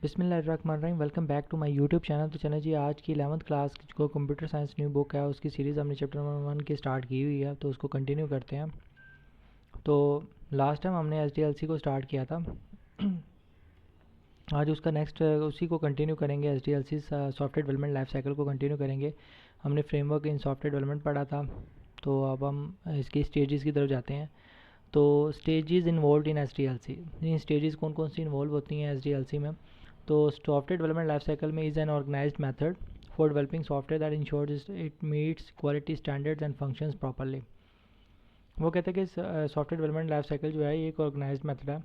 बिस्मिल्लाहिर्रहमानिर्रहीम। Welcome back to my YouTube channel. तो चलें जी, आज की 11th क्लास की जो कंप्यूटर साइंस न्यू बुक है उसकी सीरीज़ हमने चैप्टर नंबर 1 की स्टार्ट की हुई है, तो उसको कंटिन्यू करते हैं। तो लास्ट टाइम हमने SDLC को स्टार्ट किया था। आज उसका नेक्स्ट उसी को कंटिन्यू करेंगे। SDLC software development life cycle को कंटिन्यू करेंगे। हमने फ्रेमवर्क इन सॉफ्टवेयर डेवलपमेंट पढ़ा था, तो अब हम इसकी स्टेजेस की तरफ जाते हैं। तो स्टेजेस इन्वॉल्व इन SDLC, इन स्टेजेस कौन कौन सी इन्वॉल्व होती हैं SDLC में। तो सॉफ्टवेयर डेवलपमेंट लाइफ साइकिल में is an organized method for developing software that ensures it meets quality standards and functions properly. वो कहते हैं कि सॉफ्टवेयर डेवलपमेंट लाइफ साइकिल जो है ये एक ऑर्गेनाइज्ड मेथड है,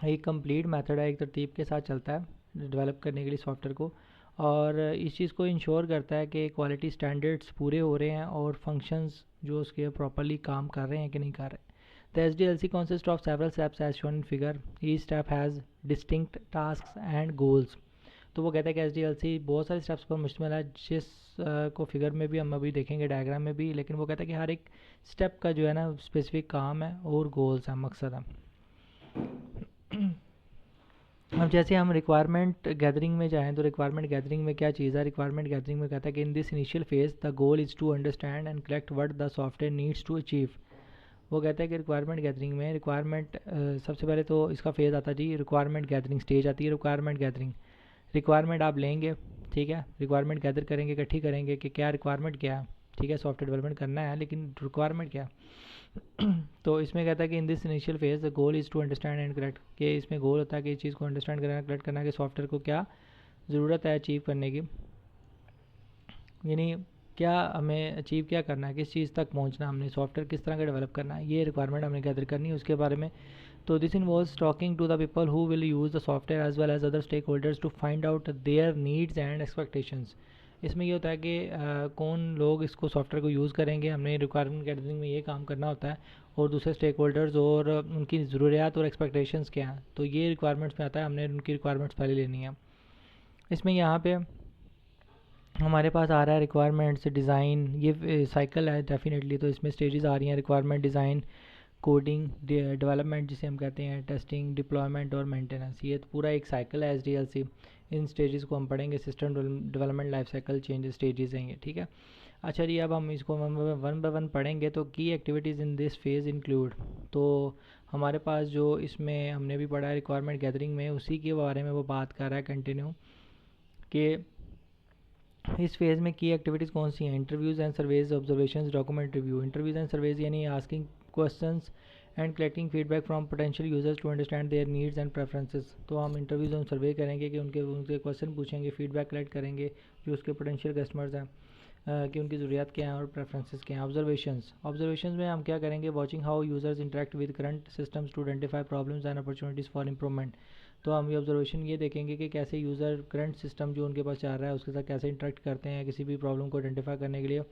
एक कंप्लीट मेथड है, एक तरतीब के साथ चलता है डेवलप करने के लिए सॉफ्टवेयर को, और इस चीज़ को इंश्योर करता है कि क्वालिटी स्टैंडर्ड्स पूरे हो रहे हैं और फंक्शंस जो उसके प्रॉपर्ली काम कर रहे हैं कि नहीं कर रहे। The SDLC consists of several steps as shown in figure. Each step has distinct tasks and goals. तो वो कहता है कि SDLC बहुत सारे स्टेप्स पर मुश्तमिल है, जिस को फिगर में भी हम अभी देखेंगे, डायग्राम में भी, लेकिन वो कहता है कि हर एक स्टेप का जो है ना स्पेसिफिक काम है और गोल्स हैं, मकसद है। अब जैसे हम रिक्वायरमेंट गैदरिंग में जाएँ तो रिक्वायरमेंट गैदरिंग में क्या चीज़ है। रिक्वायरमेंट गैदरिंग में कहता है कि in this initial phase the goal is to understand and collect what the software needs to achieve. वो कहता है कि रिक्वायरमेंट गैदरिंग में रिक्वायरमेंट सबसे पहले तो इसका फेज़ आता है जी, रिक्वायरमेंट गैदरिंग स्टेज आती है। रिक्वायरमेंट गैदरिंग, रिक्वायरमेंट आप लेंगे, ठीक है, रिक्वायरमेंट गैदर करेंगे, इकट्ठी करेंगे कि क्या रिक्वायरमेंट क्या है, ठीक है, सॉफ्टवेयर डेवलपमेंट करना है लेकिन रिक्वायरमेंट क्या तो इसमें कहता है कि in this initial phase the goal is to understand and correct, कि इसमें गोल होता है कि इस चीज़ को अंडरस्टैंड करना, करेक्ट करना कि सॉफ्टवेयर को क्या ज़रूरत है अचीव करने की, यानी क्या हमें अचीव क्या करना है, किस चीज़ तक पहुंचना, हमने सॉफ्टवेयर किस तरह का डेवलप करना है, ये रिक्वायरमेंट हमने गैदर करनी है उसके बारे में। तो this involves talking to the people who will use the software as well as other stake holders to find out their needs and expectations. इसमें ये होता है कि कौन लोग इसको सॉफ्टवेयर को यूज़ करेंगे, हमने रिक्वायरमेंट गैदरिंग में ये काम करना होता है, और दूसरे स्टेक होल्डर्स और उनकी ज़रूरियात और एक्सपेक्टेशंस क्या हैं, तो ये रिक्वायरमेंट्स में आता है, हमने उनकी रिक्वायरमेंट्स पहले लेनी है। इसमें यहाँ पे हमारे पास आ रहा है रिक्वायरमेंट्स डिज़ाइन, ये साइकिल है डेफिनेटली। तो इसमें स्टेजेस आ रही हैं, रिक्वायरमेंट डिज़ाइन, कोडिंग, डेवलपमेंट जिसे हम कहते हैं, टेस्टिंग, डिप्लॉयमेंट और मेंटेनेंस। ये तो पूरा एक साइकिल है SDLC। इन स्टेजेस को हम पढ़ेंगे, system development life cycle change stages हैं ये, ठीक है। अच्छा जी, अब हम इसको वन बाय वन पढ़ेंगे। तो की activities in this phase include, तो हमारे पास जो इसमें हमने भी पढ़ा है रिक्वायरमेंट गैदरिंग में, उसी के बारे में वो बात कर रहा है कंटिन्यू, कि इस फेज़ में की एक्टिविटीज़ कौन सी हैं। Interviews and surveys, observations, document review. Interviews and surveys यानी asking questions and collecting feedback from potential users to understand their needs and preferences. तो हम इंटरव्यूज़ और सर्वे करेंगे कि उनके क्वेश्चन पूछेंगे, फीडबैक कलेक्ट करेंगे जो उसके पोटेंशियल कस्टमर्स हैं, कि उनकी ज़रूरियात क्या हैं और प्रेफरेंसेस क्या हैं। ऑब्जर्वेशंस में हम क्या करेंगे, watching how users interact with current systems to identify problems and opportunities for improvement. तो हम ये ऑब्जर्वेशन ये देखेंगे कि कैसे यूज़र करंट सिस्टम जो उनके पास चल रहा है उसके साथ कैसे इंटरेक्ट करते हैं किसी भी प्रॉब्लम को आइडेंटिफाई करने के लिए,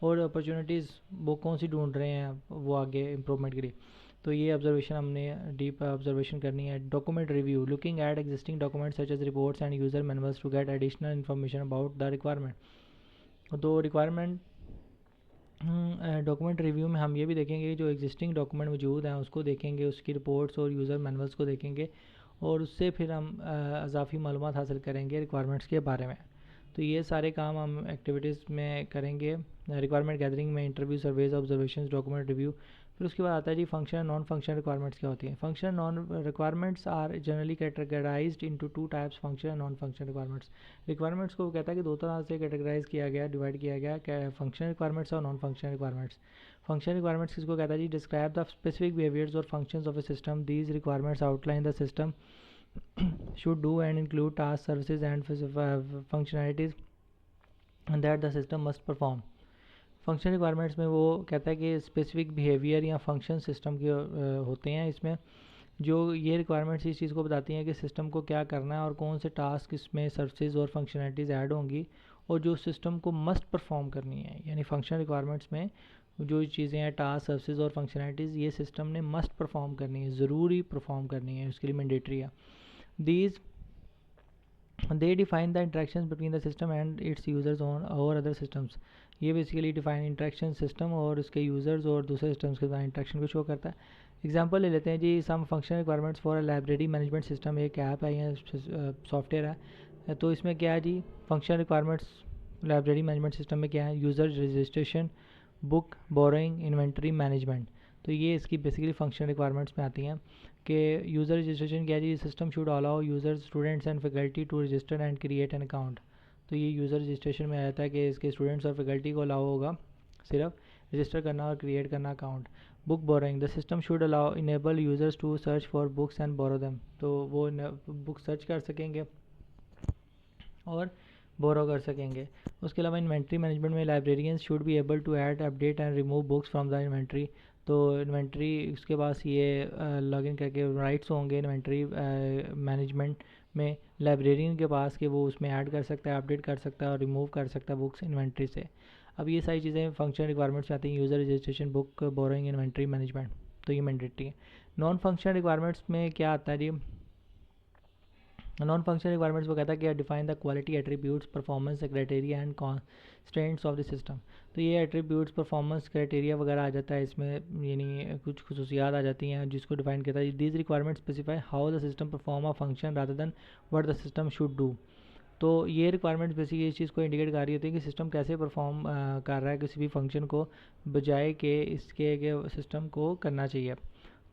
और अपॉर्चुनिटीज़ वो कौन सी ढूंढ रहे हैं वो आगे इम्प्रूवमेंट के लिए। तो ये ऑब्जर्वेशन हमने डीप ऑब्जर्वेशन करनी है। Document review, looking at existing documents such as reports and user manuals to get additional information about the requirement. तो रिक्वायरमेंट डॉक्यूमेंट रिव्यू में हम ये भी देखेंगे कि जो एग्जिस्टिंग डॉक्यूमेंट मौजूद हैं उसको देखेंगे, उसकी रिपोर्ट्स और यूज़र मैनुअल्स को देखेंगे, और उससे फिर हम अजाफी मालूमात हासिल करेंगे रिक्वायरमेंट्स के बारे में। तो ये सारे काम हम एक्टिविटीज़ में करेंगे रिक्वायरमेंट गैदरिंग में, interview, surveys, observation, document review. फिर उसके बाद आता है जी function and non function requirements क्या होती हैं। Function non requirements are generally categorized into two types, function and non function requirements. Requirements को कहता है कि दो तरह से कैटेगराइज किया गया, डिवाइड किया गया, फंक्शन रिक्वायरमेंट्स और non function requirements. Function requirements किसको कहता है जी, डिस्क्राइब द स्पेसिफिक बिहेवियर्स और functions of A system. These requirements outline the system should do and include tasks, services and functionalities that the system must perform. Function requirements में वो कहता है कि specific behaviour या फंक्शन सिस्टम के होते हैं। इसमें जो ये रिक्वायरमेंट्स इस चीज़ को बताती हैं कि सिस्टम को क्या करना है और कौन से टास्क इसमें सर्विसेज और फंक्शनलिटीज़ ऐड होंगी और जो सिस्टम को मस्ट परफॉर्म करनी है। यानी फंक्शन रिक्वायरमेंट्स में जो चीज़ें हैं, टास्क, सर्विसेज और फंक्शनलिटीज़, ये सिस्टम ने मस्ट परफॉर्म करनी है, ज़रूरी परफॉर्म करनी है, उसके लिए मैंडेटरी है। These they define the interactions between the system and its users on और other systems। ये बेसिकली डिफाइन इंटरेक्शन सिस्टम और उसके यूज़र्स और दूसरे सिस्टम्स के साथ इंटरेक्शन को शो करता है। एग्जांपल ले लेते हैं जी, some functional requirements for library management system, एक ऐप है या सॉफ्टवेयर है। तो इसमें क्या है जी, functional requirements library management system में क्या है, user registration, book borrowing, inventory management. तो ये इसकी बेसिकली फंक्शनल रिक्वायरमेंट्स में आती हैं कि यूज़र रजिस्ट्रेशन क्या है जी, system should allow users, students and faculty to register and create an account. तो ये यूज़र रजिस्ट्रेशन में आता है कि इसके स्टूडेंट्स और फैकल्टी को अलाउ होगा सिर्फ रजिस्टर करना और क्रिएट करना account. Book borrowing, the system should allow enable users to search for books and borrow them. तो वो बुक सर्च कर सकेंगे और बोरो कर सकेंगे। उसके अलावा इन्वेंट्री मैनेजमेंट में librarians should be able to add, update and remove books from the inventory. तो इन्वेंट्री उसके पास ये लॉगिन करके राइट्स होंगे इन्वेंट्री मैनेजमेंट में लाइब्रेरियन के पास कि वो उसमें ऐड कर सकता है, अपडेट कर सकता है और रिमूव कर सकता है बुक्स इन्वेंट्री से। अब ये सारी चीज़ें फंक्शनल रिक्वायरमेंट्स में आती हैं, user registration, book borrowing, inventory management. तो ये मैंडेटरी है। नॉन फंक्शनल रिक्वायरमेंट्स में क्या आता है जी, नॉन फंक्शनल रिक्वायरमेंट्स वो कहता है कि define the quality attributes, performance criteria and constants of the system. तो ये एट्रीब्यूट्स, परफॉर्मेंस क्राइटेरिया वगैरह आ जाता है इसमें, यानी कुछ खसूसियात आ जाती हैं जिसको डिफाइन करता है। These requirements specify how the system perform a function rather than what the system should do. तो ये रिक्वायरमेंट्स बेसिकली इस चीज़ को इंडिकेट कर रही होती है कि सिस्टम कैसे परफॉर्म कर रहा है किसी भी फंक्शन को, बजाय के इसके कि सिस्टम को करना चाहिए।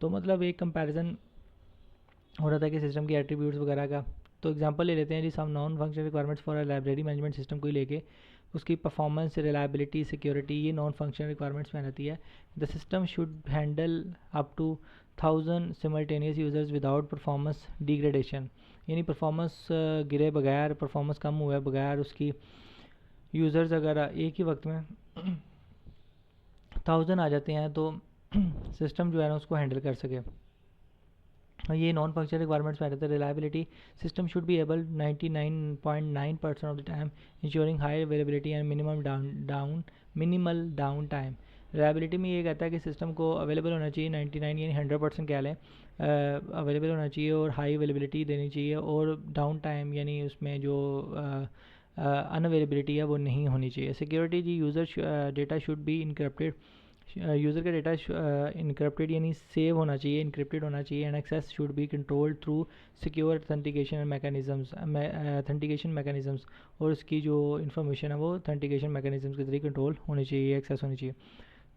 तो मतलब एक कंपैरिजन हो रहा था कि सिस्टम की एट्रीब्यूट्स वगैरह का। तो एग्जांपल ले लेते हैं जी, some non functional requirements for library management system को ही लेके उसकी परफॉर्मेंस, रिलायबिलिटी, सिक्योरिटी, ये नॉन फंक्शनल रिक्वायरमेंट्स में आती है। The system should handle up to 1000 simultaneous users without performance degradation, यानी परफॉर्मेंस गिरे बगैर, परफॉर्मेंस कम हुए बगैर उसकी यूज़र्स अगर एक ही वक्त में 1000 आ जाते हैं तो सिस्टम जो है ना उसको हैंडल कर सके। ये नॉन फंक्शनल रिक्वायरमेंट्स में रहता है। Reliability, system should be able 99.9% of the time ensuring high availability and minimal down time. Reliability में ये कहता है कि सिस्टम को अवेलेबल होना चाहिए 99 यानी 100% कह लें, अवेलेबल होना चाहिए और हाई अवेलेबिलिटी देनी चाहिए, और डाउन टाइम यानी उसमें जो अनअवेलेबिलिटी है वो नहीं होनी चाहिए। सिक्योरिटी जी, user data should be encrypted, user का डेटा इनक्रप्टेड यानी सेव होना चाहिए, इनक्रिप्टेड होना चाहिए, and access should be controlled through secure authentication mechanisms, और उसकी जो इन्फॉर्मेशन है वो ऑथेंटिकेशन मैकेनिज़म्स के जरिए कंट्रोल होनी चाहिए, एक्सेस होनी चाहिए।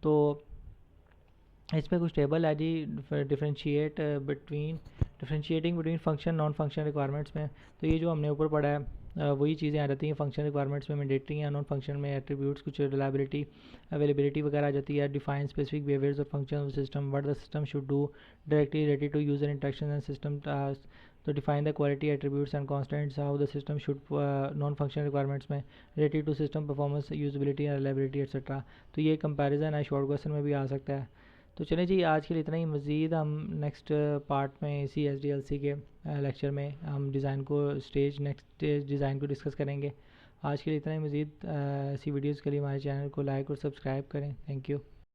तो इसमें कुछ टेबल है जी, differentiating between function non function requirements में। तो ये जो हमने ऊपर पढ़ा है वही चीज़ें आ जाती हैं फंक्शन रिक्वायरमेंट्स में, मैंडेटरी हैं, नॉन फंक्शन में एट्रीब्यूट्स, कुछ रिलायबिलिटी, अवेलेबिलिटी वगैरह आ जाती है। Define specific behaviours of function of system, what the system should do directly related to user interaction and system task. तो define the quality attributes and constants how the system should, non function requirements में related to system performance, usability and reliability etcetera. तो ये comparison है, short question में भी आ सकता है। तो चलें जी, आज के लिए इतना ही। मज़ीद हम नेक्स्ट पार्ट में इसी SDLC के लेक्चर में हम डिज़ाइन को नेक्स्ट स्टेज डिज़ाइन को डिस्कस करेंगे। आज के लिए इतना ही। मज़ीद ऐसी वीडियोज़ के लिए हमारे चैनल को लाइक और सब्सक्राइब करें। Thank you.